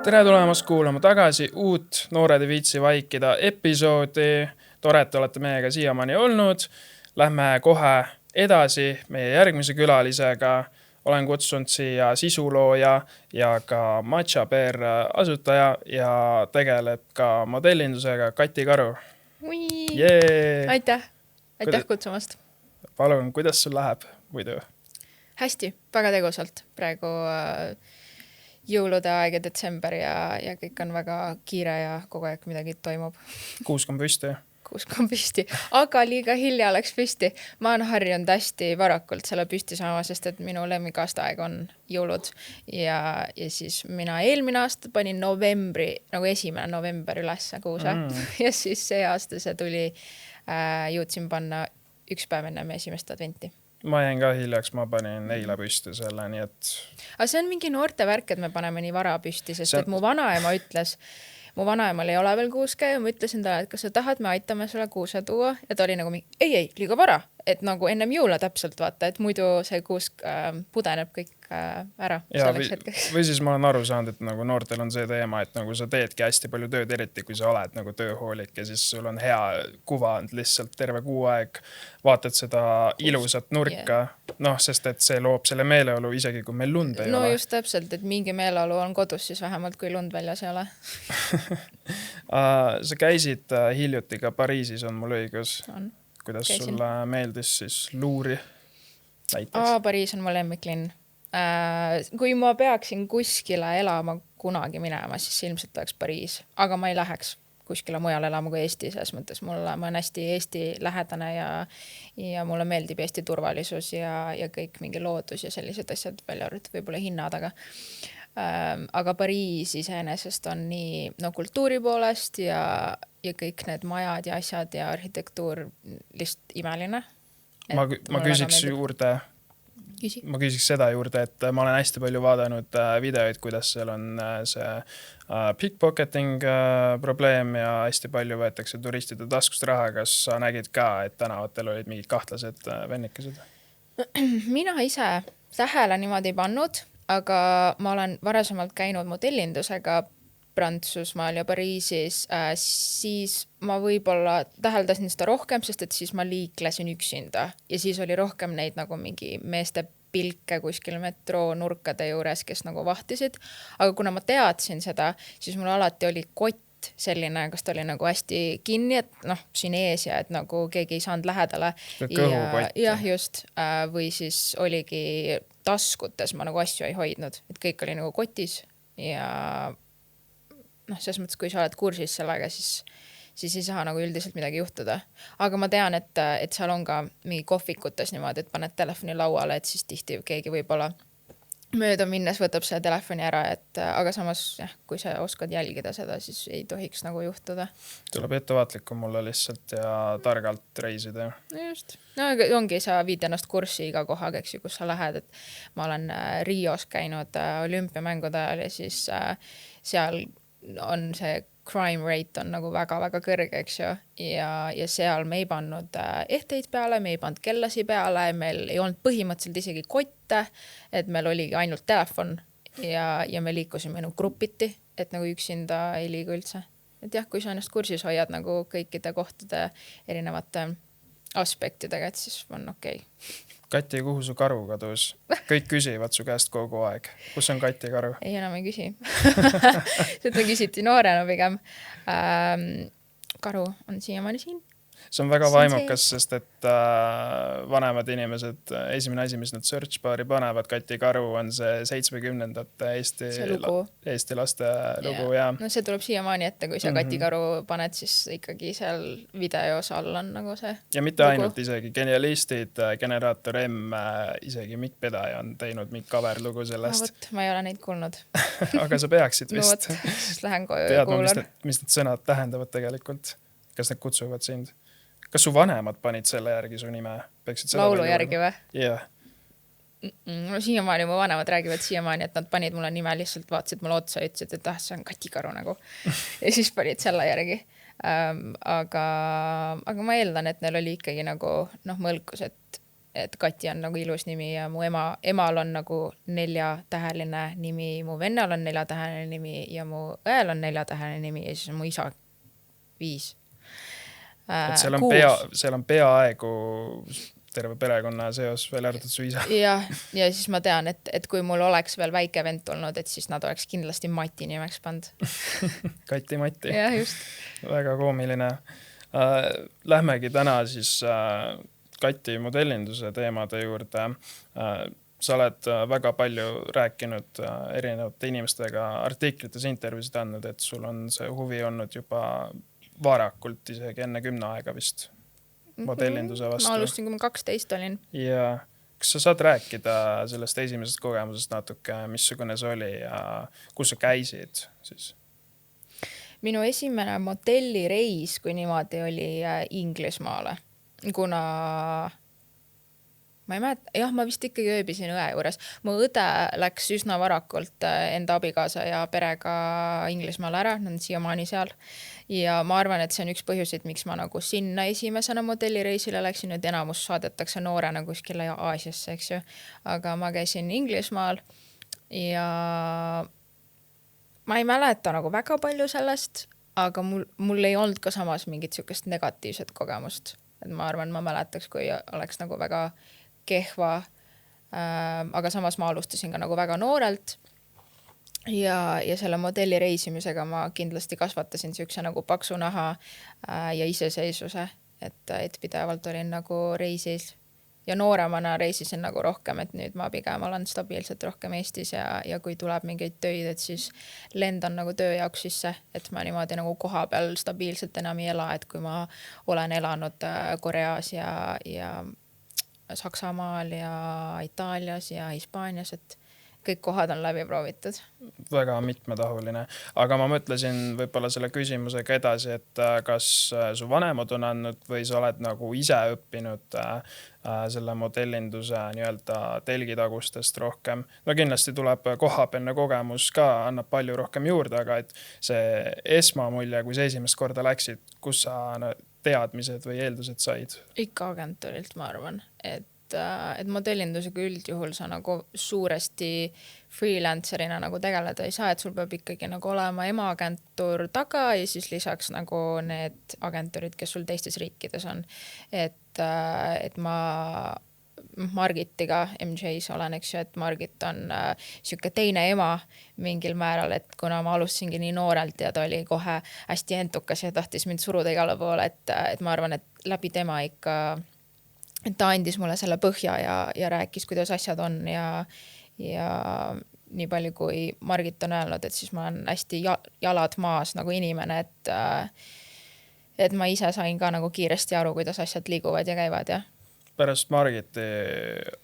Tere tulemast kuulama tagasi uut Noored ei viitsi vaikida episoodi. Tore, et olete meiega siiamaani olnud. Lähme kohe edasi meie järgmise külalisega. Olen kutsunud siia sisulooja ja ka Matcha Bear asutaja ja tegeleb ka modellindusega Kati Karu. Yeah. Aitäh kutsumast. Palun, kuidas sul läheb muidu? Hästi, väga tegusalt. Praegu jõulude aeg ja detsember ja kõik on väga kiire ja kogu aeg midagi toimub. Kuusk on püsti. Kuusk on püsti, aga liiga hilja läks püsti. Ma olen harjunud hästi varakult selle püsti saama, sest et minu lemmikaastaaeg on jõulud ja siis mina eelmine aasta panin novembri, nagu 1. november ülesse kuuse ja siis see aasta see tuli, jõudsin panna üks päev ennem esimest adventi. Ma jäin ka hiljaks, ma panin eile püsti selle, nii et... Aga see on mingi noorte värk, et me paneme nii vara püsti, sest et mu vanaema ütles, mu vanaemal ei ole veel kuuske ja ma ütlesin talle, et kas sa tahad, me aitame sulle kuuse tuua ja ta oli nagu ei, liiga vara, et nagu ennem jõula täpselt vaata, et muidu see kuusk pudeneb kõik ära selleks hetkeks. Või siis ma olen aru saanud, et nagu noortel on see teema, et nagu sa teedki hästi palju tööd, eriti kui sa oled nagu tööhoolik ja siis sul on hea kuvand lihtsalt terve kuu aeg, vaatad seda ilusat nurka, sest et see loob selle meeleolu isegi, kui meil lund ei ole. No just täpselt, et mingi meeleolu on kodus siis vähemalt, kui lund väljas ei ole. Sa käisid hiljuti ka Pariisis, on mul õigus? Kuidas sulle meeldis siis luuri näiteks? Pariis on mu lemmiklinn. Kui ma peaksin kuskile elama kunagi minema, siis ilmselt oleks Pariis, aga ma ei läheks kuskile mujal elama kui Eesti, selles mõttes ma olen hästi Eesti lähedane ja mulle meeldib Eesti turvalisus ja kõik mingi loodus ja sellised asjad välja arvatud võib-olla hinnad, aga Pariis iseenesest on nii kultuuri poolest ja kõik need majad ja asjad ja arhitektuur lihtsalt imeline. Ma küsiks seda juurde, et ma olen hästi palju vaadanud videoid, kuidas seal on see pickpocketing probleem ja hästi palju võetakse turistide taskust raha. Kas sa nägid ka, et tänavatel olid mingid kahtlased vennikesed? Mina ise tähele niimoodi ei pannud, aga ma olen varasemalt käinud modellindusega Prantsusmaal ja Pariisis, siis ma võib-olla täheldasin seda rohkem, sest et siis ma liiklesin üksinda ja siis oli rohkem neid nagu mingi meeste pilke kuskil metroo nurkade juures, kes nagu vahtisid, aga kuna ma teadsin seda, siis mul alati oli kott selline, kas ta oli nagu hästi kinni, et siin ees ja et nagu keegi ei saanud lähedale ja just, või siis oligi taskutes, ma nagu asju ei hoidnud, et kõik oli nagu kotis ja selles mõttes, kui sa oled kursis sellega, siis ei saa nagu üldiselt midagi juhtuda. Aga ma tean, et seal on ka mingi kohvikutes niimoodi, et paned telefoni lauale, et siis tihti keegi võib-olla mööda minnes võtab selle telefoni ära, aga samas, kui sa oskad jälgida seda, siis ei tohiks nagu juhtuda. Tuleb ettevaatlikku mulle lihtsalt ja targalt reisida. Just. Ongi, sa viid ennast kurssi iga kohaga, kus sa lähed, et ma olen Rios käinud olümpiamängude ajal ja siis seal on see crime rate on nagu väga-väga kõrge, eks ju, ja seal me ei pannud ehteid peale, me ei pannud kellasi peale, meil ei olnud põhimõtteliselt isegi kotte, et meil oligi ainult telefon ja me liikusime grupiti, et nagu üksinda ei liigu üldse. Et jah, kui sa ennast kursis hoiad nagu kõikide kohtade erinevate aspektidega, et siis on okei. Kati, kuhu su karu kadus? Kõik küsivad su käest kogu aeg. Kus on Kati karu? Ei enam ei küsi. Seda küsiti noorena pigem. Karu on siiamaani siin. See on väga vaimukas, sest et vanemad inimesed, esimene asi, mis nad search baari panevad, Kati karu on see 70ndate Eesti laste lugu. Ja. No see tuleb siiamaani ette, kui sa Kati karu paned, siis ikkagi seal videos all on nagu see ja mitte lugu. Ainult isegi genialistid, Generaator M, isegi Mikk Pedaja on teinud mingi cover lugu sellest. Ma ei ole neid kuulnud. Aga sa peaksid vist. Siis lähen koju kuulan. Mis need sõnad tähendavad tegelikult? Kas need kutsuvad sind? Kas su vanemad panid selle järgi su nime? Laulu järgi või? Jah. No siiamaani mu vanemad räägivad siiamaani, et nad panid mulle nime lihtsalt, vaatasid mulle otsa ja ütlesid, et see on Kati karu nagu. Ja siis panid selle järgi. Aga ma eeldan, et neil oli ikkagi nagu mõlkus, et et Kati on nagu ilus nimi ja mu emal on nagu 4-täheline nimi, mu vennal on 4-täheline nimi ja mu õel on 4-täheline nimi ja siis on mu isa 5. Et seal on peaaegu terve perekonna seos veel arvatud su isa. ja siis ma tean, et kui mul oleks veel väike vend olnud, et siis nad oleks kindlasti Mati nimeks pand. Kati Mati. Ja, just. Väga koomiline. Lähmegi täna siis Kati modellinduse teemade juurde. Sa oled väga palju rääkinud erinevate inimestega, artiklites, intervjuusid andnud, et sul on see huvi olnud juba varakult, isegi enne 10 aega vist modellinduse vastu. Ma alustasin, kui ma 12 olin. Ja kas sa saad rääkida sellest esimesest kogemusest natuke, missugune see oli ja kus sa käisid siis? Minu esimene modellireis, kui niimoodi oli Inglismaale, kuna ma ei mäleta, jah, ma vist ikkagi ööbisin õe juures. Mu õde läks üsna varakult enda abikaasa ja perega Inglismaal ära, nad on siiamaani seal. Ja ma arvan, et see on üks põhjuseid, miks ma nagu sinna esimesena modellireisile läksin, et enamus saadetakse noorena kuskile Aasiasse, eks ju. Aga ma käisin Inglismaal ja ma ei mäleta nagu väga palju sellest, aga mul ei olnud ka samas mingit sükest negatiivset kogemust. Et ma arvan, ma mäletaks, kui oleks nagu väga kehva, aga samas ma alustasin ka nagu väga noorelt ja selle modelli reisimisega ma kindlasti kasvatasin sükse nagu paksu naha ja iseseisvuse, et pidevalt olin nagu reisis ja nooremana reisisin nagu rohkem, et nüüd ma pigem olen stabiilselt rohkem Eestis ja kui tuleb mingeid töid, et siis lendan nagu töö jaoks sisse, et ma niimoodi nagu koha peal stabiilselt enam ei ela, et kui ma olen elanud Koreas ja Saksamaal ja Itaalias ja Hispaanias, et kõik kohad on läbi proovitud. Väga mitmetahuline. Aga ma mõtlesin võib-olla selle küsimusega edasi, et kas su vanemad on andnud või sa oled nagu ise õppinud selle modellinduse nii-öelda telgitagustest rohkem. No kindlasti tuleb kohapealne kogemus ka, annab palju rohkem juurde, aga et see esmamulje, kui sa esimest korda läksid, kus sa teadmised või eeldused said? Ikka agentuurilt, ma arvan, et modellindusega üldjuhul sa nagu suuresti freelancerina nagu tegeleda ei saa, et sul peab ikkagi nagu olema emaagentuur taga ja siis lisaks nagu need agentuurid, kes sul teistes riikides on. Et ma Margitiga MJ's olen, eks ju, et Margit on siuke teine ema mingil määral, et kuna ma alustasingi nii noorelt ja ta oli kohe hästi entukas ja tahtis mind suruda igale poole, et ma arvan, et läbi tema ikka et ta andis mulle selle põhja ja rääkis, kuidas asjad on ja nii palju, kui Margit on öelnud, et siis ma olen hästi jalad maas nagu inimene, et ma ise sain ka nagu kiiresti aru, kuidas asjad liiguvad ja käivad ja. Pärast Margiti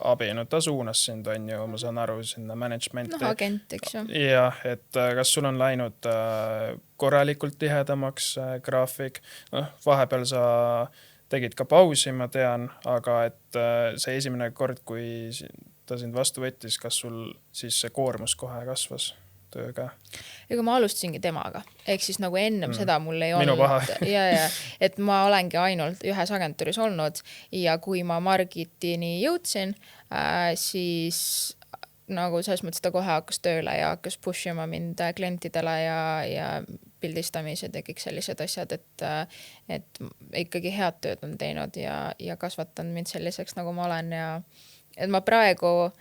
abi, no ta suunas sind on ju, ma saan aru, sinna managementi. No agent, eks ju. Jah, et kas sul on läinud korralikult tihedamaks graafik? Vahepeal sa tegid ka pausi, ma tean, aga et see esimene kord, kui ta sind vastu võttis, kas sul siis see koormus kohe kasvas tööga? Ega ma alustasingi temaga, ehk siis nagu ennem seda mul ei olnud. Minu paha. ja, et ma olengi ainult ühes agentuuris olnud ja kui ma Margitini jõudsin, siis nagu selles mõttes ta kohe hakkas tööle ja hakkas pushima mind klientidele ja pildistamised ja kõik sellised asjad, et ikkagi head tööd on teinud ja kasvatanud mind selliseks, nagu ma olen ja et ma praegu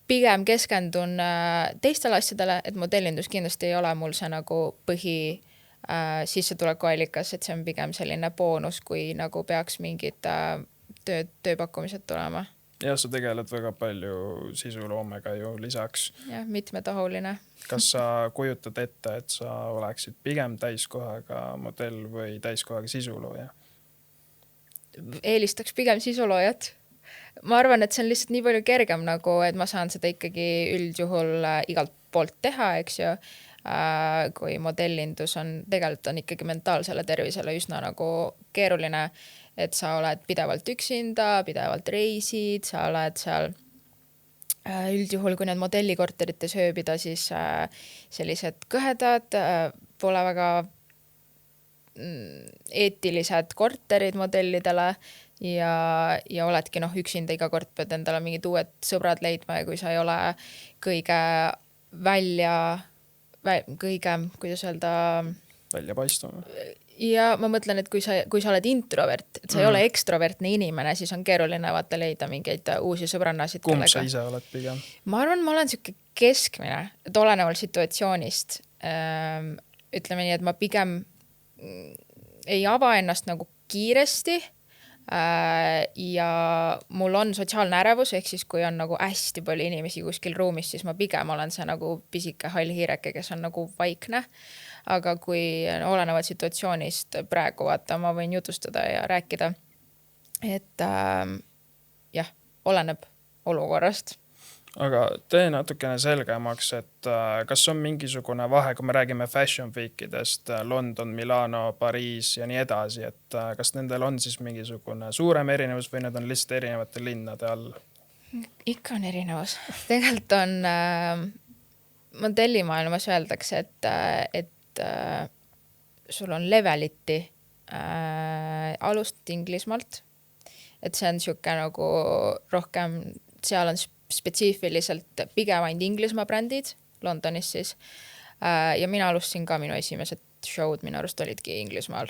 pigem keskendun teistele asjadele, et modellindus kindlasti ei ole mul see nagu põhi sissetulekuallikas, et see on pigem selline boonus, kui nagu peaks mingid tööpakkumised tulema. Ja sa tegeled väga palju sisuloomega ju lisaks. Ja, mitmetahuline. Kas sa kujutad ette, et sa oleksid pigem täiskohaga modell või täiskohaga sisulooja? Eelistaks pigem sisuloojat. Ma arvan, et see on lihtsalt nii palju kergem, nagu, et ma saan seda ikkagi üldjuhul igalt poolt teha, eks ju. Kui modellindus on, tegelikult on ikkagi mentaalsele tervisele üsna nagu keeruline, et sa oled pidevalt üksinda, pidevalt reisid, sa oled seal üldjuhul, kui need modellikorterites ööbida, siis sellised kõhedad, pole väga eetilised korterid modellidele ja oledki üksinda iga kord pead endale mingid uued sõbrad leidma ja kui sa ei ole kõige kõige, kuidas öelda, välja paistuma. Ja ma mõtlen, et kui sa oled introvert, et sa ei ole ekstrovertne inimene, siis on keeruline vaata leida mingeid uusi sõbrannasid. Kumb sa ise oled pigem? Ma arvan, ma olen siuke keskmine, et oleneval situatsioonist. Ütleme nii, et ma pigem ei ava ennast nagu kiiresti ja mul on sotsiaalne ärevus, ehk siis kui on nagu hästi palju inimesi kuskil ruumis, siis ma pigem olen see nagu pisike hall hiireke, kes on nagu vaikne. Aga kui olenevad situatsioonist praegu vaata, ma võin jutustada ja rääkida, et jah, oleneb olukorrast. Aga tee natukene selgemaks, et kas on mingisugune vahe, kui me räägime Fashion Weekidest, London, Milano, Pariis ja nii edasi, et kas nendel on siis mingisugune suurem erinevus või need on lihtsalt erinevate linnade all? Ikka on erinevus. Tegelikult on modellimaailmas öeldakse, et sul on leveliti alust Inglismaalt, et see on siuke nagu rohkem, seal on spetsiifiliselt pigem ainult Inglismaa brändid Londonis siis ja mina alustasin ka minu esimesed show'd minu arust olidki Inglismaal.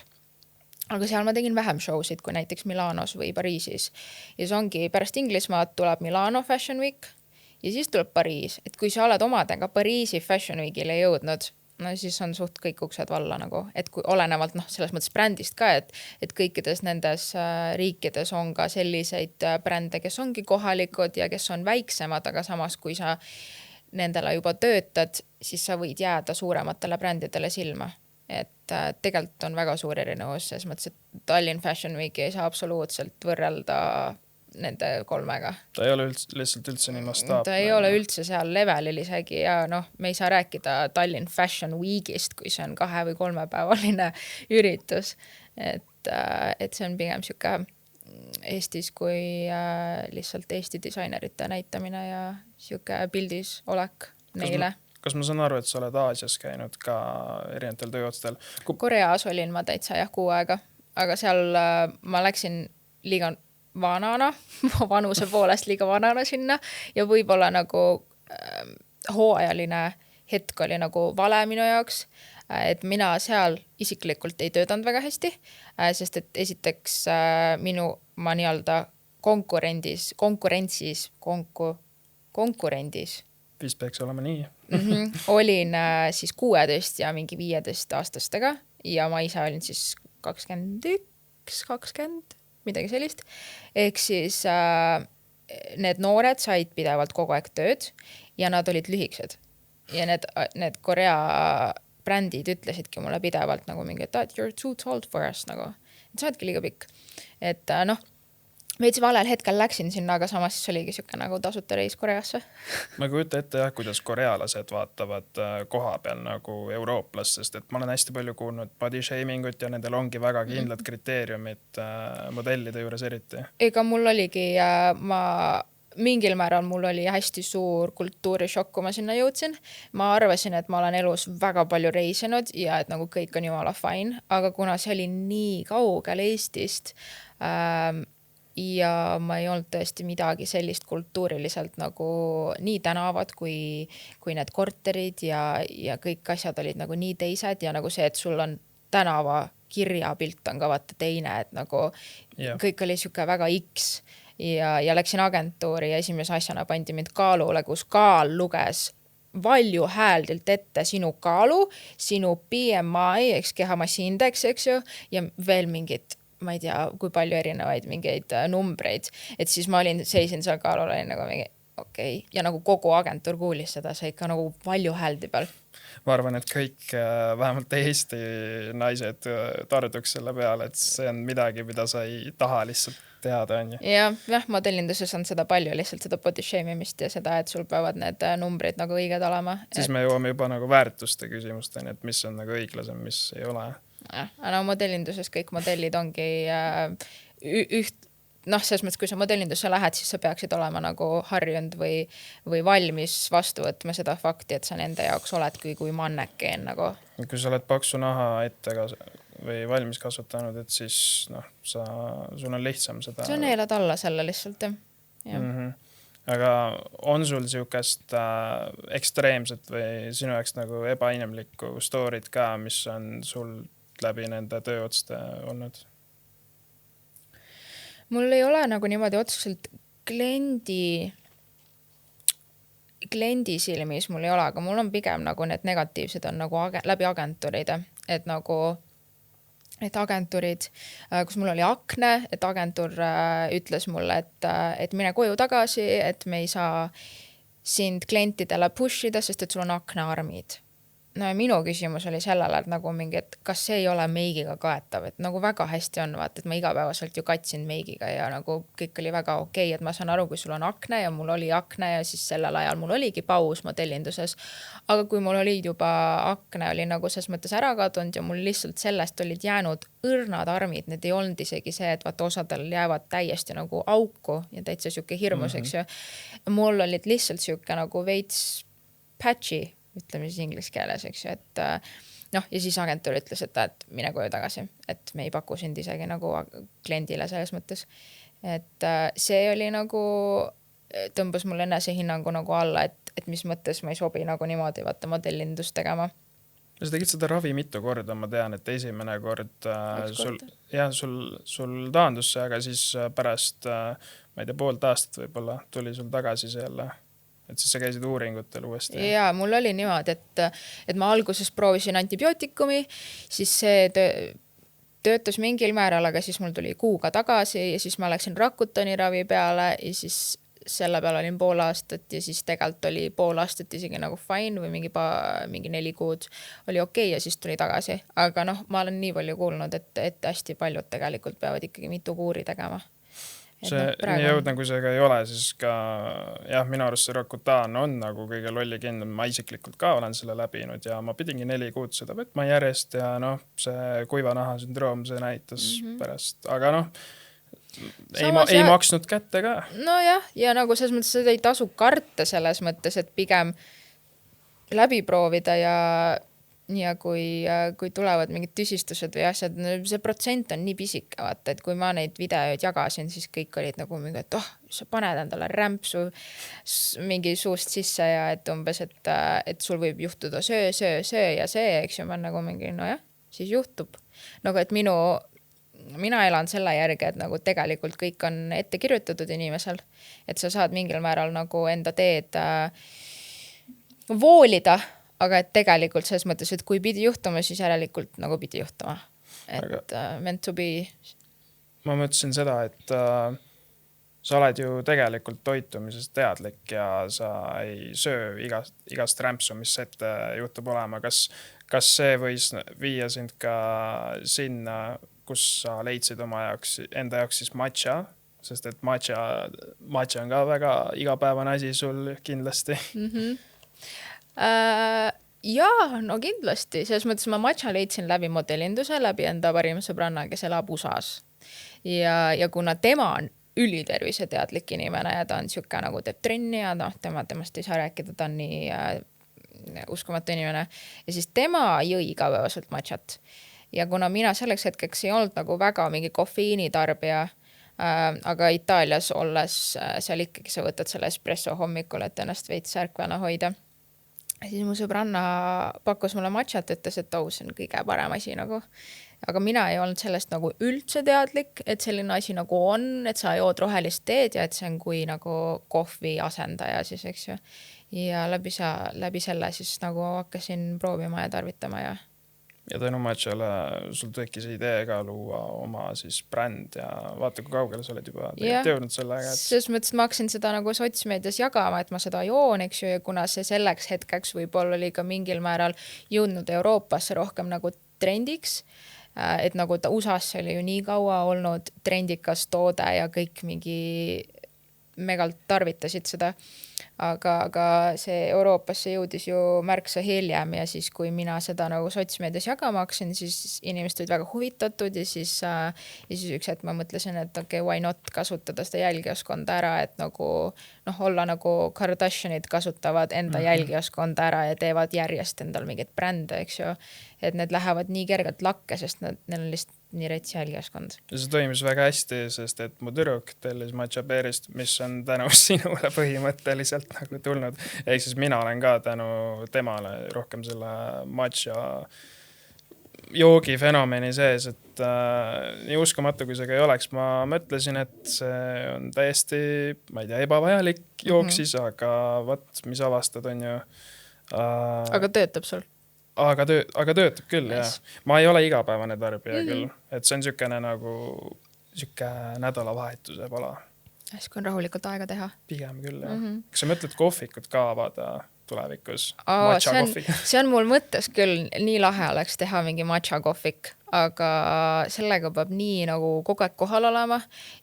Aga seal ma tegin vähem show'sid kui näiteks Milanos või Pariisis ja see ongi pärast Inglismaad tuleb Milano Fashion Week ja siis tuleb Pariis, et kui sa oled omadega Pariisi Fashion Weekile jõudnud, no siis on suht kõik uksed valla nagu, et kui olenevalt selles mõttes brändist ka, et kõikides nendes riikides on ka selliseid brände, kes ongi kohalikud ja kes on väiksemad, aga samas kui sa nendele juba töötad, siis sa võid jääda suurematele brändidele silma. Et tegelikult on väga suur erinevus, selles mõttes, et Tallinn Fashion Weeki ei saa absoluutselt võrrelda nende kolmega. Ta ei ole lihtsalt üldse nii mastaapne. Ta ei ole üldse seal levelil isegi ja me ei saa rääkida Tallinn Fashion Weekist, kui see on 2 või 3 päevaline üritus. Et see on pigem siuke Eestis kui lihtsalt Eesti disainerite näitamine ja siuke pildis olek neile. Kas ma saan aru, et sa oled Aasias käinud ka erinevatel tööotstel? Koreas olin ma täitsa 6 aega, aga seal ma läksin liiga vanana, vanuse poolest liiga vanana sinna ja võib-olla nagu hooajaline hetk oli nagu vale minu jaoks, et mina seal isiklikult ei töötanud väga hästi, sest et esiteks ma nii-öelda konkurendis vist peaks olema nii. Olin siis 16 ja mingi 15 aastastega ja ma ise olin siis 21-20 midagi sellist. Ehk siis need noored said pidevalt kogu aeg tööd ja nad olid lühiksed. Ja need Korea brändid ütlesidki mulle pidevalt nagu mingi, et you're too tall for us nagu. Et sa oledki liiga pikk. Et veits valel hetkel läksin sinna, aga samas oligi siuke nagu tasuta reis Koreasse. Ma kujuta ette jah, kuidas korealased vaatavad koha peal nagu eurooplastest, et ma olen hästi palju kuulnud body shamingut ja nendel ongi väga kindlad kriteeriumid modellide juures eriti. Ega mul oligi, mingil määral mul oli hästi suur kultuurishokk, kui ma sinna jõudsin. Ma arvasin, et ma olen elus väga palju reisinud ja et nagu kõik on jumala fine, aga kuna see oli nii kaugel Eestist, ja ma ei olnud tõesti midagi sellist kultuuriliselt nagu nii tänavad kui need korterid ja kõik asjad olid nagu nii teised ja nagu see, et sul on tänava kirjapilt on ka vaata teine, et nagu kõik oli siuke väga X ja läksin agentuuri ja esimese asjana pandi mind kaalule, kus kaal luges valju hääldilt ette sinu kaalu, sinu BMI, eks kehamassi-indeks, eks ju, ja veel mingid ma ei tea, kui palju erinevaid mingeid numbreid, et siis ma seisin seal kaalul, olin nagu mingi okei. Ja nagu kogu agentuur kuulis seda, see ikka nagu palju hääldi peal. Ma arvan, et kõik vähemalt Eesti naised tarduks selle peale, et see on midagi, mida sa ei taha lihtsalt teada. Jah, modellinduses on seda palju, lihtsalt seda body shame'imist ja seda, et sul peavad need numbrid nagu õiged olema. Siis me jõuame juba nagu väärtuste küsimusteni, et mis on nagu õiglasem, mis ei ole. No modellinduses kõik modellid ongi selles mõttes, kui sa modellindusse lähed, siis sa peaksid olema nagu harjunud või valmis vastu võtma seda fakti, et sa nende jaoks oledki kui mannekeen nagu. Kui sa oled paksu naha ettega või valmis kasvatanud, et siis noh, sul on lihtsam seda. sa neelad alla selle lihtsalt, jah. Aga on sul siukest ekstreemset või sinu jaoks nagu ebainimlikku story't ka, mis on sul läbi nende tööotste olnud? Mul ei ole nagu niimoodi otseselt kliendi silmis mul ei ole, aga mul on pigem nagu need negatiivsed on nagu läbi agentuuride, et nagu et agentuurid, kus mul oli akne, et agentuur ütles mulle, et mine koju tagasi, et me ei saa sind klientidele push ida, sest et sul on aknearmid. No ja minu küsimus oli sellele, et nagu mingi, et kas see ei ole meigiga kaetav, et nagu väga hästi on, vaata, et ma igapäevaselt ju katsin meigiga ja nagu kõik oli väga okei, et ma saan aru, kui sul on akne ja mul oli akne ja siis sellel ajal mul oligi paus modellinduses. Aga kui mul olid juba akne oli nagu ses mõttes ära kadunud ja mul lihtsalt sellest olid jäänud õrnad armid, need ei olnud isegi see, et vaata osadel jäävad täiesti nagu auku ja täitsa siuke hirmus, eks ju. Mul olid lihtsalt siuke nagu veits patchy, ütleme siis inglise keeles, eks ju, et noh, ja siis agentuur ütles, et mine koju tagasi, et me ei paku sind isegi nagu kliendile selles mõttes. Et see oli nagu, tõmbas mul enesehinnangu nagu alla, et mis mõttes ma ei sobi nagu niimoodi vaata modellindust tegema. Sa tegid seda ravi mitu korda, ma tean, et esimene kord sul taandus see, aga siis pärast, ma ei tea, poolt aastat võib-olla tuli sul tagasi see jälle. Et siis sa käisid uuringutel uuesti. Ja mul oli niimoodi, et ma alguses proovisin antibiootikumi, siis see töötas mingil määral, aga siis mul tuli kuuga tagasi ja siis ma läksin Rakutani ravi peale ja siis selle peale olin pool aastat ja siis tegelikult oli pool aastat isegi nagu fine või mingi 4 kuud oli okei ja siis tuli tagasi. Aga noh, ma olen nii palju kuulnud, et hästi paljud tegelikult peavad ikkagi mitu kuuri tegema. See nii jõudna, kui see ka ei ole, siis ka jah, minu arust see Rakutan on nagu kõige lolli kindlam. Ma isiklikult ka olen selle läbinud ja ma pidingi 4 kuud seda võtma järjest ja noh, see kuivanaha sündroom, see näitas pärast, aga noh, ei maksnud kätte ka. No jah, ja nagu selles mõttes seda ei tasu karta selles mõttes, et pigem läbi proovida ja kui tulevad mingid tüsistused või asjad, see protsent on nii pisike, vaata, et kui ma neid videoid jagasin, siis kõik olid nagu mingi, et sa paned endale rämpsu mingi suust sisse ja et umbes, et sul võib juhtuda söö ja see, eks ju, ma nagu mingi, nojah, siis juhtub. Nagu, et mina elan selle järgi, et nagu tegelikult kõik on ette kirjutatud inimesel, et sa saad mingil määral nagu enda teed voolida, aga et tegelikult selles mõttes, et kui pidi juhtuma, siis järelikult nagu pidi juhtuma. Et meant to be. Ma mõtlesin seda, et sa oled ju tegelikult toitumisest teadlik ja sa ei söö igast rämpsu, mis ette juhtub olema. Kas see võis viia sind ka sinna, kus sa leidsid enda jaoks siis matcha? Sest et matcha on ka väga igapäevane asi sul kindlasti. Jaa, no kindlasti. Selles mõttes ma matcha leidsin läbi modellinduse, läbi enda parima sõbranna, kes elab USAs. Ja kuna tema on üliterviseteadlik inimene ja ta on siuke nagu teeb trenni ja temast ei saa rääkida, ta on nii uskumatu inimene. Ja siis tema jõi igapäevaselt matchat. Ja kuna mina selleks hetkeks ei olnud nagu väga mingi kofeiinitarbija, aga Itaalias olles seal ikkagi sa võtad selle espresso hommikul, et ennast veits särkvana hoida. Siis mu sõbranna pakkus mulle matchat, ütles, et see on kõige parem asi nagu. Aga mina ei olnud sellest nagu üldse teadlik, et selline asi nagu on, et sa jood rohelist teed ja et see on kui nagu kohvi asendaja siis, eks ju. Ja läbi selle siis nagu hakkasin proovima ja tarvitama ja tänu matchale sul tekkis idee ka luua oma siis bränd ja vaata, kui kaugele sa oled juba jõudnud sellega. Selles mõttes ma hakkasin seda nagu sotsmeedias jagama, et ma seda joon, eks ju, ja kuna see selleks hetkeks võib-olla oli ka mingil määral jõudnud Euroopasse rohkem nagu trendiks, et nagu ta USAs oli ju nii kaua olnud trendikas toode ja kõik mingi megalt tarvitasid seda. aga see Euroopasse jõudis ju märksa hiljem ja siis, kui mina seda nagu sotsmeedias jagama hakkasin, siis inimesed olid väga huvitatud ja siis üks hetk ma mõtlesin, et okei, why not kasutada seda jälgijaskonda ära, et nagu olla nagu Kardashianid kasutavad enda jälgijaskonda ära ja teevad järjest endal mingeid brände, eks ju. Et need lähevad nii kergelt lakke, sest neil on lihtsalt nii rets jälgijaskond. Ja see toimis väga hästi, sest et mu tüdruk tellis matcha beerist, mis on tänu sinule põhimõtteliselt nagu tulnud. Ehk siis mina olen ka tänu temale rohkem selle matcha joogi fenomeni sees, et nii uskumatu, kui see ka ei oleks. Ma mõtlesin, et see on täiesti, ma ei tea, ebavajalik jook siis, aga võt, mis avastad on ju. Aga töötab sul? Aga töötab küll, jah. Ma ei ole igapäevane tarbija küll. Et see on sükene nagu süke nädalavahetuse pala. Äsku on rahulikult aega teha. Pigem küll, jah. Kas sa mõtled kohvikut ka avada tulevikus? See on mul mõttes küll, nii lahe oleks teha mingi matcha kohvik, aga sellega peab nii nagu kogu aeg kohal olema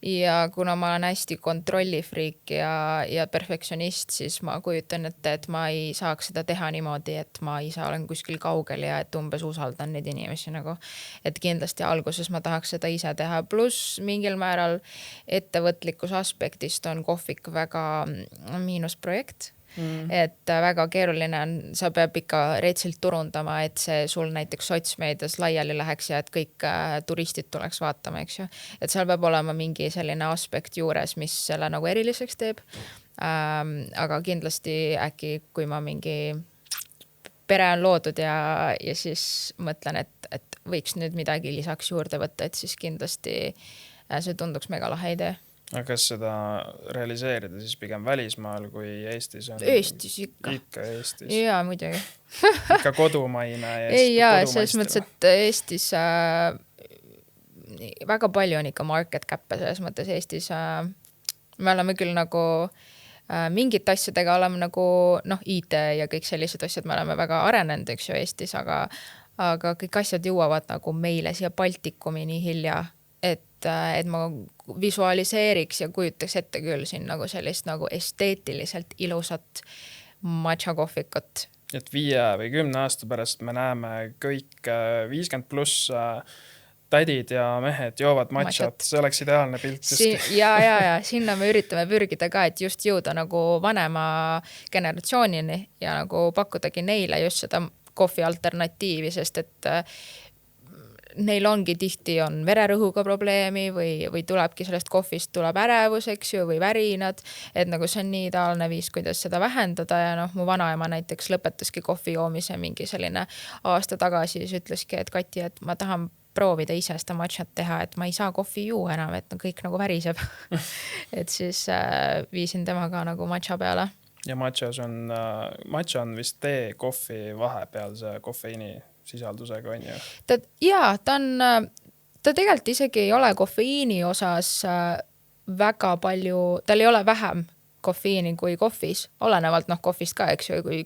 ja kuna ma olen hästi kontrollifriik ja perfektsionist, siis ma kujutan ette, et ma ei saaks seda teha niimoodi, et ma ise olen kuskil kaugel ja et umbes usaldan neid inimesi nagu. Et kindlasti alguses ma tahaks seda ise teha, pluss mingil määral ettevõtlikus aspektist on kohvik väga miinusprojekt. Et väga keeruline on, sa peab ikka retsilt turundama, et see sul näiteks sotsmeedias laiali läheks ja et kõik turistid tuleks vaatama, eks ju. Et seal peab olema mingi selline aspekt juures, mis selle nagu eriliseks teeb. Aga kindlasti äkki, kui ma mingi pere on loodud ja siis mõtlen, et võiks nüüd midagi lisaks juurde võtta, et siis kindlasti see tunduks mega lahe idee. Aga kas seda realiseerida siis pigem välismaal kui Eestis on? Eestis ikka. Ikka Eestis. Jaa, muidugi. Ikka kodumaine. Ei, jaa, selles mõttes, et Eestis väga palju on ikka market cap'e selles mõttes Eestis. Me oleme küll nagu mingit asjadega oleme nagu IT ja kõik sellised asjad me oleme väga arenenud, eks ju, Eestis, aga kõik asjad jõuavad nagu meile siia Baltikumi nii hilja, et ma visualiseeriks ja kujutaks ette küll siin nagu sellist nagu esteetiliselt ilusat matcha kohvikut. Et 5 või 10 aasta pärast me näeme kõik 50+ tädid ja mehed joovad matchat. See oleks ideaalne pilt just. Ja, sinna me üritame pürgida ka, et just jõuda nagu vanema generatsioonini ja nagu pakkudagi neile just seda kohvi alternatiivi, sest et neil ongi tihti on vererõhuga probleemi või tulebki sellest kohvist tuleb ärevus, eks ju, või värinad, et nagu see on nii ideaalne viis, kuidas seda vähendada ja mu vanaema näiteks lõpetaski kohvi joomise mingi selline aasta tagasi, siis ütleski, et Kati, et ma tahan proovida ise seda matchat teha, et ma ei saa kohvi juua enam, et kõik nagu väriseb. Et siis viisin tema ka nagu matcha peale. Ja matcha on vist tee kohvi vahepealse kofeiini sisaldusega on ju? Ta tegelikult isegi ei ole kofeiini osas väga palju, tal ei ole vähem kofeiini kui kohvis, olenevalt kohvist ka, eks ju, kui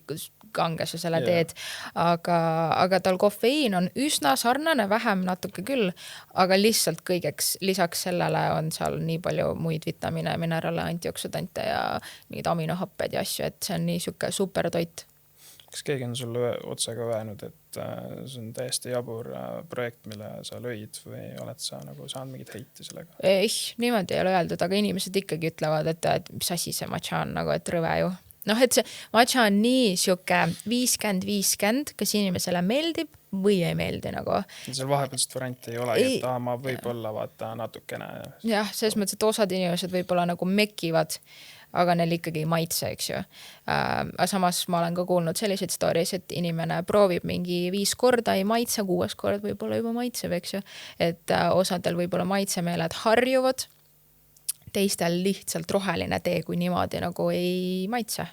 kange sa selle teed, aga tal kofeiin on üsna sarnane, vähem natuke küll, aga lihtsalt kõigeks lisaks sellele on seal nii palju muid vitamine, mineraale, antioksidante ja mingid aminohapped ja asju, et see on nii süke super toit. Kas keegi on sulle otsa ka öelnud, et see on täiesti jabur projekt, mille sa lõid või oled sa nagu saanud mingit heiti sellega? Niimoodi ei ole öeldud, aga inimesed ikkagi ütlevad, et mis asi see matcha on, nagu, et rõve ju. Et see matcha on nii siuke 50-50, kas inimesele meeldib või ei meeldi nagu. Seal vahepealset varianti ei ole, et ma võib-olla vaata natukene. Jah, selles mõttes, et osad inimesed võib-olla nagu mekivad, aga neil ikkagi ei maitse, eks ju. Aga samas ma olen ka kuulnud selliseid stories, et inimene proovib mingi 5 korda, ei maitse, 6 kord võib-olla juba maitseb, eks ju. Et osadel võib-olla maitsemeeled harjuvad, teistel lihtsalt roheline tee, kui niimoodi nagu ei maitse.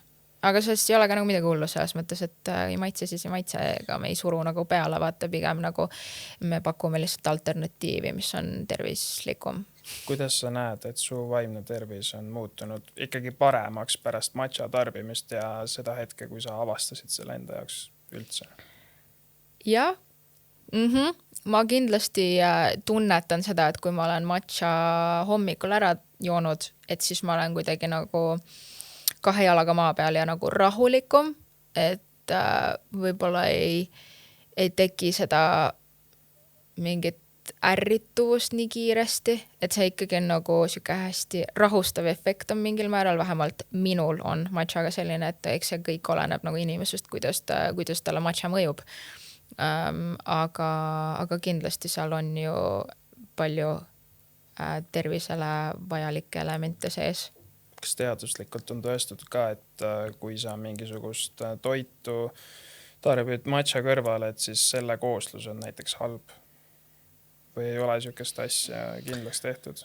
Aga sellest ei ole ka nagu midagi hullu selles mõttes, et ei maitse, siis ei maitse, ega me ei suru nagu peale, vaata pigem nagu me pakume lihtsalt alternatiivi, mis on tervislikum. Kuidas sa näed, et su vaimne tervis on muutunud ikkagi paremaks pärast matcha tarbimist ja seda hetke, kui sa avastasid selle enda jaoks üldse? Jah, ma kindlasti tunnetan seda, et kui ma olen matcha hommikul ära joonud, et siis ma olen kuidagi nagu 2 jalaga maa peal ja nagu rahulikum, et võib-olla ei teki seda mingit ärrituvust nii kiiresti, et see ikkagi on nagu siuke hästi rahustav efekt on mingil määral, vähemalt minul on matšaga selline, et eks see kõik oleneb nagu inimesest, kuidas talle matša mõjub. Aga kindlasti seal on ju palju tervisele vajalikke elemente sees. Kas teaduslikult on tõestatud ka, et kui sa mingisugust toitu tarbid matša kõrvale, et siis selle kooslus on näiteks halb? Või ei ole siukest asja kindlaks tehtud?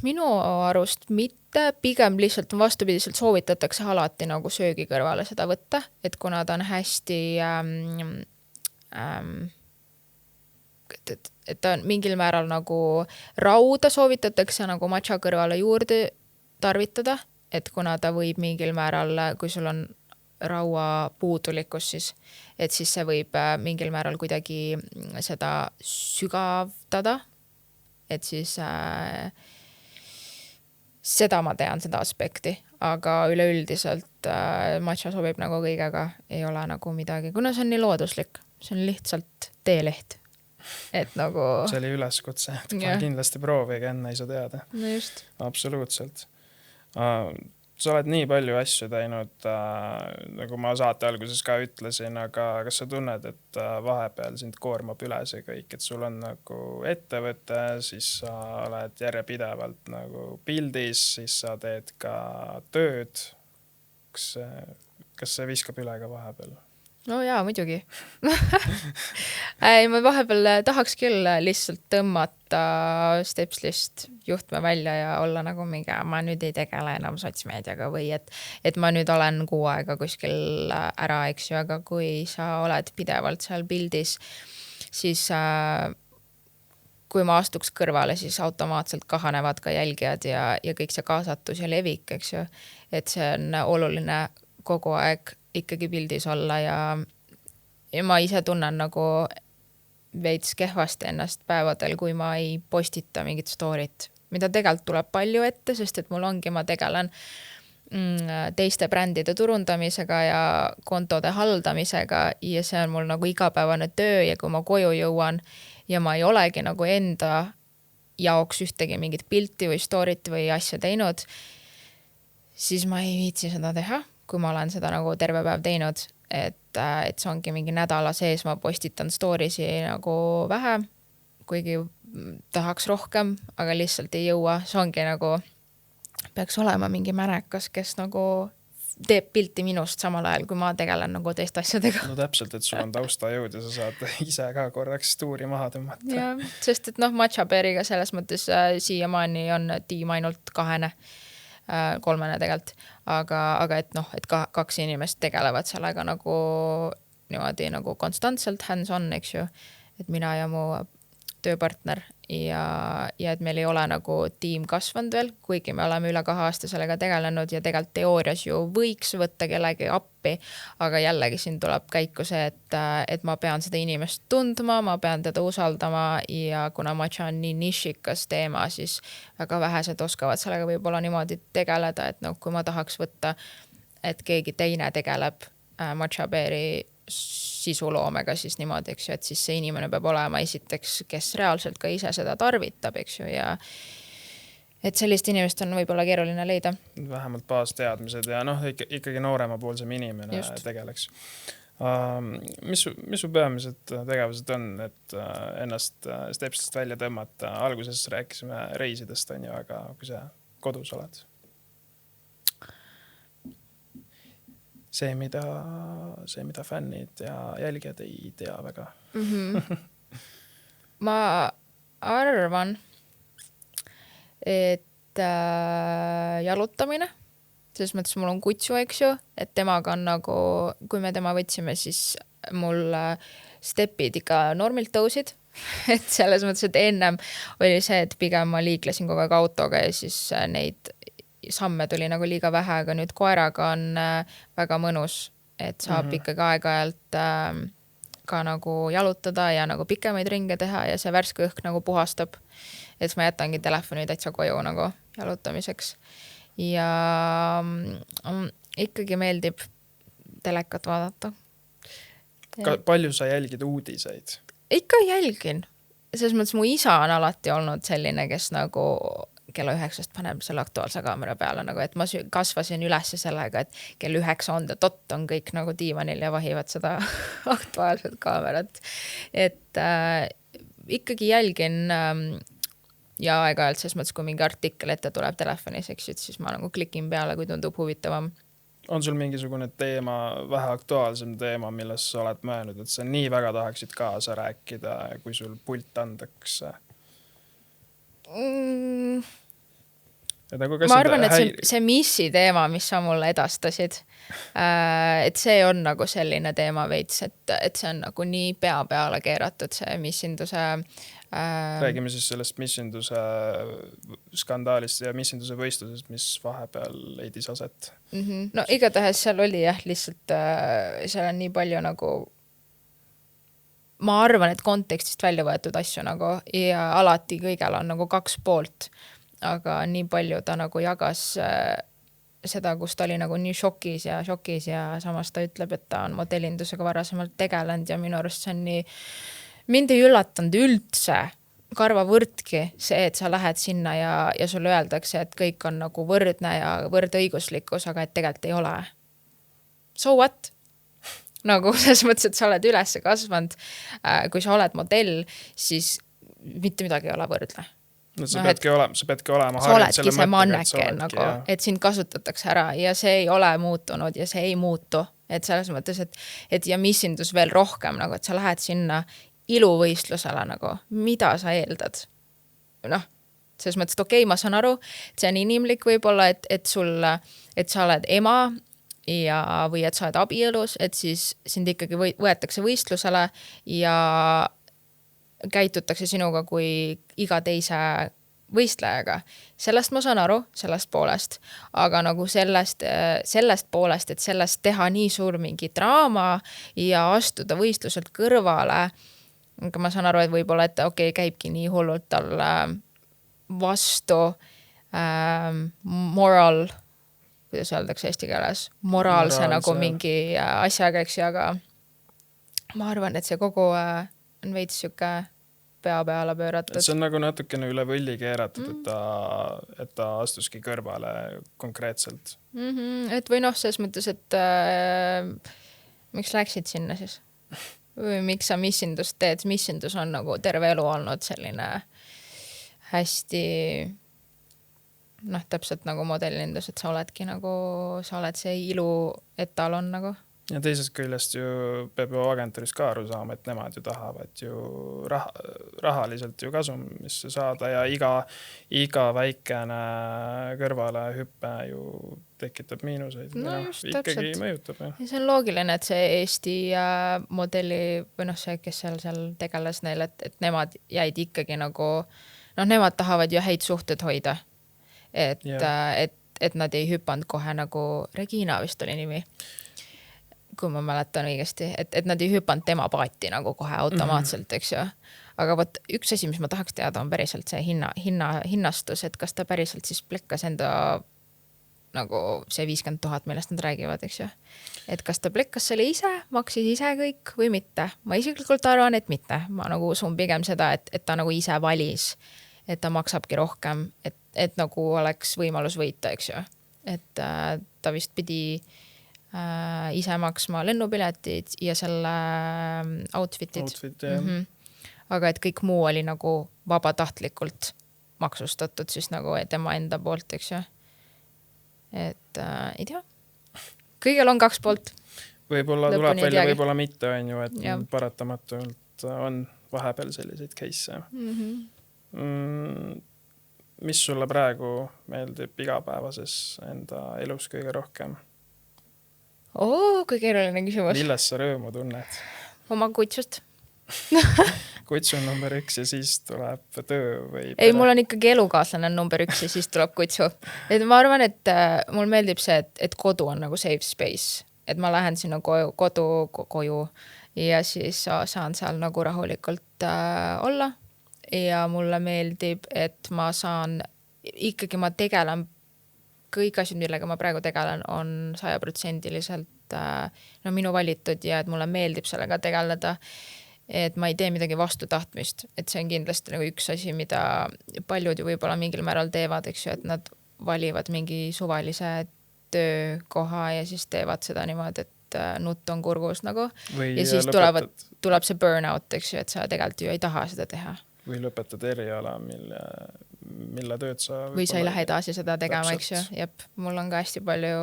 Minu arust mitte, pigem lihtsalt vastupidiselt soovitatakse alati nagu söögi kõrvale seda võtta, et kuna ta on hästi et ta on mingil määral nagu rauda soovitatakse nagu matša kõrvale juurde tarvitada, et kuna ta võib mingil määral, kui sul on raua puudulikkus, siis see võib mingil määral kuidagi seda sügavdada, et siis seda ma tean, seda aspekti, aga üleüldiselt matša sobib nagu kõigega, ei ole nagu midagi, kuna see on nii looduslik, see on lihtsalt teeleht, et nagu see oli üleskutse, et kindlasti proovige, enne ei saa teada. No just. Absoluutselt. Sa oled nii palju asju teinud, nagu ma saate alguses ka ütlesin, aga kas sa tunned, et vahepeal sind koormab üle see kõik, et sul on nagu ettevõte, siis sa oled järjepidevalt nagu pildis, siis sa teed ka tööd. Kas see viskab üle ka vahepeal? No jaa, muidugi. Ma vahepeal tahaks küll lihtsalt tõmmata Stepslist juhtme välja ja olla nagu mingi, ma nüüd ei tegele enam sotsmeediaga või et ma nüüd olen 6 aega kuskil ära, eks ju, aga kui sa oled pidevalt seal pildis, siis kui ma astuks kõrvale, siis automaatselt kahanevad ka jälgijad ja kõik see kaasatus ja levik, eks ju, et see on oluline kogu aeg ikkagi pildis olla ja ma ise tunnen nagu veits kehvasti ennast päevadel, kui ma ei postita mingit story't, mida tegelikult tuleb palju ette, sest et mul ongi, ma tegelen teiste brändide turundamisega ja kontode haldamisega ja see on mul nagu igapäevane töö ja kui ma koju jõuan ja ma ei olegi nagu enda jaoks ühtegi mingit pilti või story't või asja teinud, siis ma ei viitsi seda teha, kui ma olen seda nagu terve päev teinud, et see ongi mingi nädala sees, ma postitan storiesi nagu vähe, kuigi tahaks rohkem, aga lihtsalt ei jõua, see ongi nagu, peaks olema mingi mänekas, kes nagu teeb pilti minust samal ajal, kui ma tegelen nagu teiste asjadega. No täpselt, et sul on taustajõud ja sa saad ise ka korraks tuuri maha tõmmata. Ja, sest et matšabeeriga selles mõttes siiamaani on tiim ainult 2, 3 tegelikult, aga et et 2 inimest tegelevad sellega nagu niimoodi nagu konstantselt hands on, eks ju, et mina ja mu tööpartner ja et meil ei ole nagu tiim kasvanud veel, kuigi me oleme üle 2 aasta sellega tegelenud ja tegelikult teoorias ju võiks võtta kellegi appi, aga jällegi siin tuleb käiku see, et ma pean seda inimest tundma, ma pean teda usaldama ja kuna matša on nii nišikas teema, siis väga vähesed oskavad sellega võib-olla niimoodi tegeleda, et kui ma tahaks võtta, et keegi teine tegeleb matšabeeri sisuloomega siis niimoodi, eks ju, et siis see inimene peab olema esiteks, kes reaalselt ka ise seda tarvitab, eks ju, ja et sellist inimest on võib-olla keeruline leida. Vähemalt baasteadmised ja ikkagi nooremapoolsem inimene just tegeleks. Mis su peamised tegevused on, et ennast Stepslist välja tõmmata? Alguses rääkisime reisidest, on ju, aga kui sa kodus oled? See, mida fännid ja jälgijad ei tea väga. Ma arvan, et jalutamine, selles mõttes mul on kutsu, eks ju, et temaga on nagu, kui me tema võtsime, siis mul stepid ikka normilt tõusid, et selles mõttes, et ennem oli see, et pigem ma liiklesin kogu aeg autoga ja siis neid samme tuli nagu liiga vähe, aga nüüd koeraga on väga mõnus, et saab ikkagi aeg-ajalt ka nagu jalutada ja nagu pikemaid ringe teha ja see värske õhk nagu puhastab, et ma jätangi telefoni täitsa koju nagu jalutamiseks ja ikkagi meeldib telekat vaadata. Palju sa jälgid uudiseid? Ikka jälgin. Selles mõttes mu isa on alati olnud selline, kes nagu kella 9 paneb selle Aktuaalse kaamera peale, nagu, et ma kasvasin üles sellega, et kell 9 on on kõik nagu diivanil ja vahivad seda Aktuaalset kaamerat. Et ikkagi jälgin ja aeg-ajalt selles mõttes, kui mingi artikkel ette tuleb telefonis, eks, siis ma nagu klikin peale, kui tundub huvitavam. On sul mingisugune teema, vähe aktuaalsem teema, milles sa oled mõelnud, et sa nii väga tahaksid kaasa rääkida, kui sul pult andaks? Nagu ma arvan, et see missi teema, mis sa mulle edastasid, et see on nagu selline teema veits, et see on nagu nii pea peale keeratud, see missinduse räägime siis sellest missinduse skandaalist ja missinduse võistlusest, mis vahepeal leidis aset. No igatahes seal oli jah, lihtsalt seal on nii palju nagu ma arvan, et kontekstist välja võetud asju nagu ja alati kõigel on nagu 2 poolt, aga nii palju ta nagu jagas seda, kus ta oli nagu nii šokis ja samas ta ütleb, et ta on modellindusega varasemalt tegelenud ja minu arust see on nii mind ei üllatanud üldse karvavõrdki see, et sa lähed sinna ja sulle öeldakse, et kõik on nagu võrdne ja võrdõiguslikkus, aga et tegelikult ei ole. So what? Nagu selles mõttes, et sa oled üles kasvanud, kui sa oled modell, siis mitte midagi ei ole võrdne. No, sa peadki olema sa oledki see manneke, nagu, et sind kasutatakse ära ja see ei ole muutunud ja see ei muutu. Et selles mõttes, et ja missindus veel rohkem, nagu, et sa lähed sinna iluvõistlusele, nagu, mida sa eeldad? Noh, selles mõttes, et okei, ma saan aru, see on inimlik võib-olla, et sa oled ema või et sa oled abielus, et siis sind ikkagi võetakse võistlusele ja käitutakse sinuga kui iga teise võistlejaga. Sellest ma saan aru, sellest poolest, aga nagu sellest poolest, et sellest teha nii suur mingi draama ja astuda võistluselt kõrvale, aga ma saan aru, et võib-olla, et okei, käibki nii hullult talle vastu moral, kuidas öeldakse eesti keeles, moraalse nagu mingi asjaga, eks, aga ma arvan, et see kogu on veits siuke pea peale pööratud. See on nagu natukene üle võlli keeratud, et ta astuski kõrvale konkreetselt. Et või noh, selles mõttes, et miks läksid sinna siis? Või miks sa missindust teed? Missindus on nagu terve elu olnud selline hästi noh, täpselt nagu modellindus, et sa oledki nagu, sa oled see ilu etalon nagu. Ja teisest küljest ju PPO agentuuris ka aru saama, et nemad ju tahavad ju rahaliselt ju kasumisse saada ja iga väikene kõrvale hüppe ju tekitab miinuseid. No just, ikkagi täpselt. mõjutab. Ja see on loogiline, et see Eesti modelli või noh, see, kes seal tegeles neil, et nemad jäid ikkagi nagu, noh, nemad tahavad ju häid suhted hoida. Et nad ei hüpanud kohe nagu Regina vist oli nimi. Kui ma mäletan õigesti, et nad ei hüpanud tema paati nagu kohe automaatselt, eks ju. Aga võt, üks asi, mis ma tahaks teada, on päriselt see hinnastus, et kas ta päriselt siis plekkas enda nagu see 50 000, millest nad räägivad, eks ju. Et kas ta plekkas selle ise, maksis ise kõik või mitte. Ma isiklikult arvan, et mitte. Ma nagu usun pigem seda, et ta nagu ise valis, et ta maksabki rohkem, et nagu oleks võimalus võita, eks ju. Et ta vist pidi ise maksma lennupiletid ja selle outfitid. Aga et kõik muu oli nagu vabatahtlikult maksustatud siis nagu tema enda poolt, eks ju. Et ei tea. Kõigel on 2 poolt. Võib-olla tuleb välja, võib-olla mitte, on ju, et paratamatult on vahepeal selliseid case. Mis sulle praegu meeldib igapäevases enda elus kõige rohkem? Kui keeruline küsimus. Millest sa rõõmu tunned? Oma kutsust. Kutsu on number 1 ja siis tuleb töö või pere? Ei, mul on ikkagi elukaaslane number 1 ja siis tuleb kutsu. Et ma arvan, et mul meeldib see, et kodu on nagu safe space. Et ma lähen sinna koju ja siis saan seal nagu rahulikult olla. Ja mulle meeldib, et ma saan, ikkagi ma tegelen kõik asjad, millega ma praegu tegelen, on 100% no minu valitud ja et mulle meeldib sellega tegeleda, et ma ei tee midagi vastu tahtmist, et see on kindlasti nagu üks asi, mida paljud ju võib-olla mingil määral teevad, eks ju, et nad valivad mingi suvalise töökoha ja siis teevad seda niimoodi, et nutt on kurgus nagu või ja siis tuleb see burnout, eks ju, et sa tegelikult ju ei taha seda teha. Või lõpetad eriala, mille tööd sa või sa ei lähe edasi seda tegema, eks ju. Jep, mul on ka hästi palju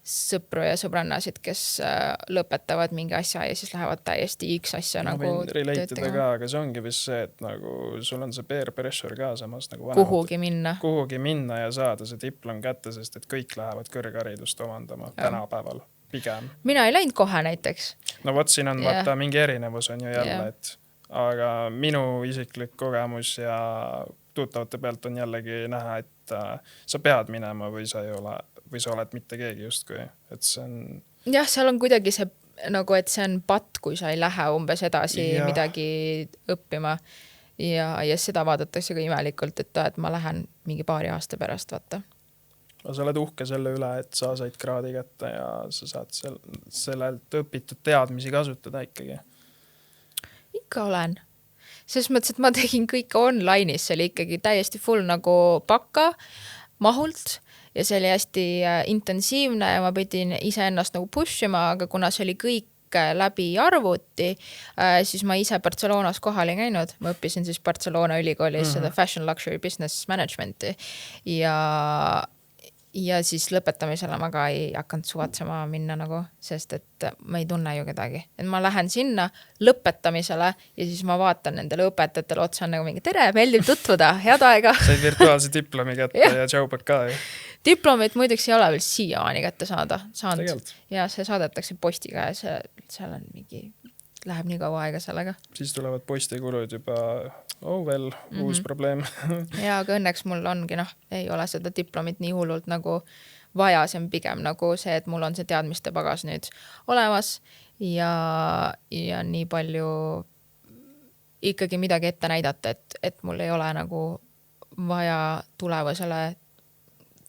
sõpru ja sõbrannasid, kes lõpetavad mingi asja ja siis lähevad täiesti X asja ma nagu võin relate'ida ka, aga see ongi vist see, et nagu sul on see peer pressure ka samas nagu kuhugi minna ja saada see diplom kätte, sest et kõik lähevad kõrgharidust omandama tänapäeval pigem. Mina ei läinud kohe näiteks. No vot, siin on vaata mingi erinevus on ju jälle, et aga minu isiklik kogemus ja tuttavate pealt on jällegi näha, et sa pead minema või sa ei ole või sa oled mitte keegi justkui, et see on... Jah, seal on kuidagi see nagu, et see on patt, kui sa ei lähe umbes edasi midagi õppima ja seda vaadatakse ka imelikult, et ma lähen mingi paari aasta pärast, vaata. Sa oled uhke selle üle, et sa said kraadi kätte ja sa saad sellelt õpitud teadmisi kasutada ikkagi. Ikka olen. Selles mõttes, et ma tegin kõike online'is, see oli ikkagi täiesti full nagu pakka mahult ja see oli hästi intensiivne ja ma pidin iseennast nagu push ima, aga kuna see oli kõik läbi arvuti, siis ma ise Barcelonas kohal ei käinud. Ma õppisin siis Barcelona ülikoolis seda Fashion Luxury Business Managementi ja siis lõpetamisele ma ka ei hakanud suvatsema minna nagu, sest et ma ei tunne ju kedagi. Et ma lähen sinna lõpetamisele ja siis ma vaatan nendele õpetajatele otsa nagu mingi tere, meeldib tutvuda, head aega. Said virtuaalse diplomi kätte ja tšaubad ka ju. Diplomit muideks ei ole veel siiamaani kätte saanud. Ja see saadetakse postiga ja seal on mingi, läheb nii kaua aega sellega. Siis tulevad postikulud juba uus probleem. Ja aga õnneks mul ongi, ei ole seda diplomit nii hullult nagu vaja, see on pigem nagu see, et mul on see teadmiste pagas nüüd olemas ja nii palju ikkagi midagi ette näidata, et mul ei ole nagu vaja tulevasele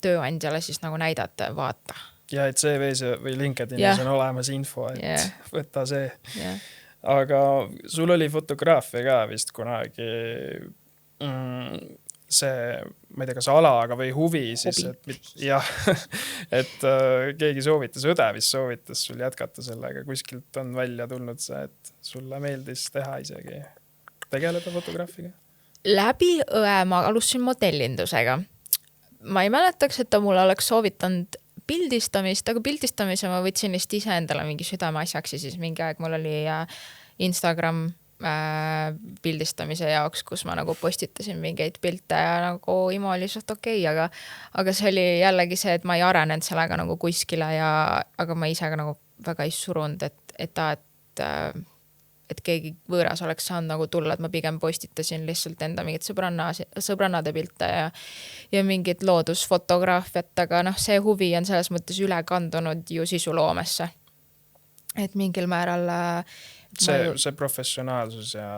tööandjale siis nagu näidata, vaata. Ja et CV-s või LinkedInis on olemas info, et võtta see. Aga sul oli fotograafia ka vist kunagi see, ma ei tea, kas ala, aga või huvi siis, et keegi soovitas, õde vist soovitas sul jätkata sellega, kuskilt on välja tulnud see, et sulle meeldis teha isegi tegeleda fotograafiga? Läbi õe ma alustasin modellindusega. Ma ei mäletaks, et ta mulle oleks soovitanud pildistamist, aga pildistamise ma võtsin vist ise endale mingi südame asjaks ja siis mingi aeg mul oli Instagram pildistamise jaoks, kus ma nagu postitasin mingeid pilte ja nagu imo oli suht okei, aga see oli jällegi see, et ma ei arenenud sellega nagu kuskile aga ma ise ka nagu väga ei surunud, et keegi võõras oleks saanud nagu tulla, et ma pigem postitasin lihtsalt enda mingid sõbrannade pilte ja mingid loodusfotograafiat, aga see huvi on selles mõttes üle kandunud ju sisuloomesse. Et mingil määral see professionaalsus ja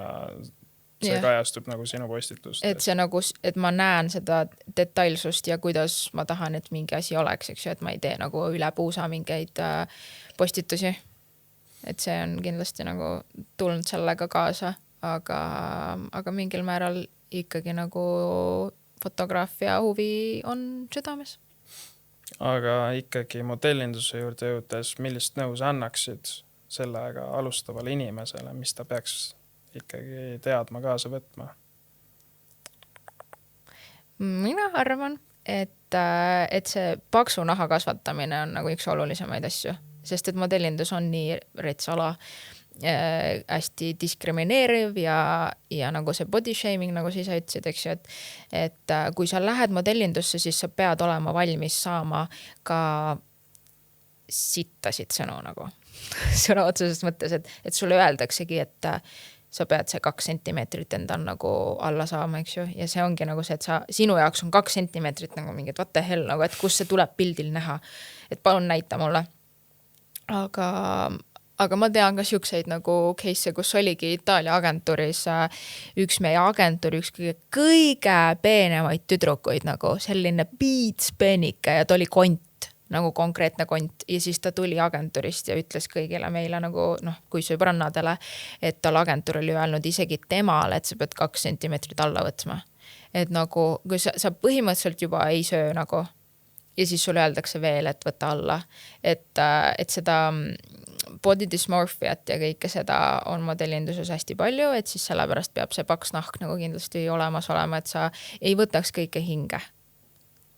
see kajastub nagu sinu postitust. Et see nagu, et ma näen seda detailsust ja kuidas ma tahan, et mingi asi oleks, eks ju, et ma ei tee nagu üle puusa mingeid postitusi. Et see on kindlasti nagu tulnud sellega kaasa, aga mingil määral ikkagi nagu fotograafia huvi on südames. Aga ikkagi modellinduse juurde jõudes, millist nõu sa annaksid sellega alustavale inimesele, mis ta peaks ikkagi teadma kaasa võtma? Mina arvan, et see paksu naha kasvatamine on nagu üks olulisemaid asju. Sest et modellindus on nii retsala, hästi diskrimineeriv ja nagu see body shaming, nagu sa ise ütlesid, eks ju, et kui sa lähed modellindusse, siis sa pead olema valmis saama ka sittasid sõnu nagu sõna otseses mõttes, et sulle öeldaksegi, et sa pead see 2 sentimeetrit endal nagu alla saama, eks ju, ja see ongi nagu see, et sinu jaoks on 2 sentimeetrit nagu mingid what the hell, nagu, et kus see tuleb pildil näha, et palun näita mulle. Aga aga ma tean ka siukseid nagu case'e, kus oligi Itaalia agentuuris üks meie agentuur, üks kõige peenemaid tüdrukuid nagu selline piitspeenike ja ta oli kont, nagu konkreetne kont ja siis ta tuli agentuurist ja ütles kõigile meile nagu kui sõbrannadele, et tal agentuur oli öelnud isegi temale, et sa pead 2 sentimeetrit alla võtma. Et nagu, kui sa põhimõtteliselt juba ei söö nagu ja siis sulle öeldakse veel, et võtta alla, et seda body dysmorphiat ja kõike seda on modellinduses hästi palju, et siis sellepärast peab see paks nahk nagu kindlasti olemas olema, et sa ei võtaks kõike hinge.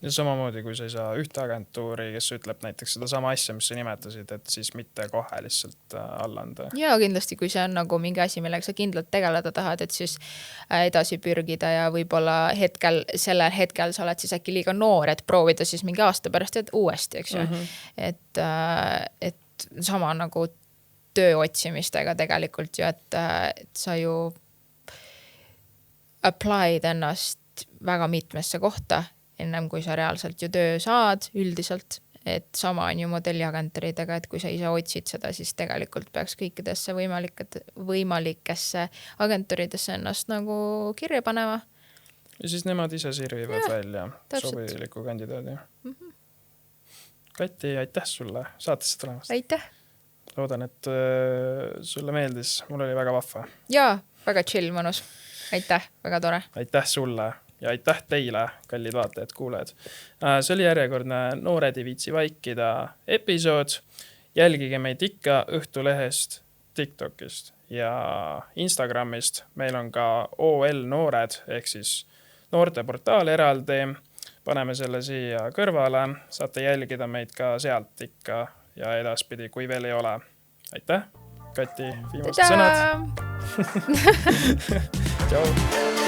Ja samamoodi, kui sa ei saa ühte agentuuri, kes ütleb näiteks seda sama asja, mis sa nimetasid, et siis mitte kohe lihtsalt alla anda. Ja kindlasti, kui see on nagu mingi asi, millega sa kindlalt tegeleda tahad, et siis edasi pürgida ja võib-olla sellel hetkel sa oled siis äkki liiga noor, et proovida siis mingi aasta pärast et uuesti, eks ju. Et sama nagu töö otsimistega tegelikult ju, et sa ju applied ennast väga mitmesse kohta, ennem kui sa reaalselt ju töö saad üldiselt, et sama on ju modelliagentuuridega, et kui sa ise otsid seda, siis tegelikult peaks kõikidesse võimalikesse agentuuridesse ennast nagu kirja panema. Ja siis nemad ise sirvivad välja sobiliku kandidaadi. Kati, aitäh sulle saatesse tulemast. Aitäh! Loodan, et sulle meeldis. Mul oli väga vahva. Jaa, väga chill mõnus. Aitäh, väga tore. Aitäh sulle ja aitäh teile, kallid vaatajad, kuulajad. See oli järjekordne Noored ei viitsi vaikida episood. Jälgige meid ikka Õhtulehest, TikTokist ja Instagramist. Meil on ka OL Noored ehk siis noorteportaal eraldi. Paneme selle siia kõrvale. Saate jälgida meid ka sealt ikka ja edaspidi, kui veel ei ole. Aitäh, Kati, viimased sõnad. Tšau!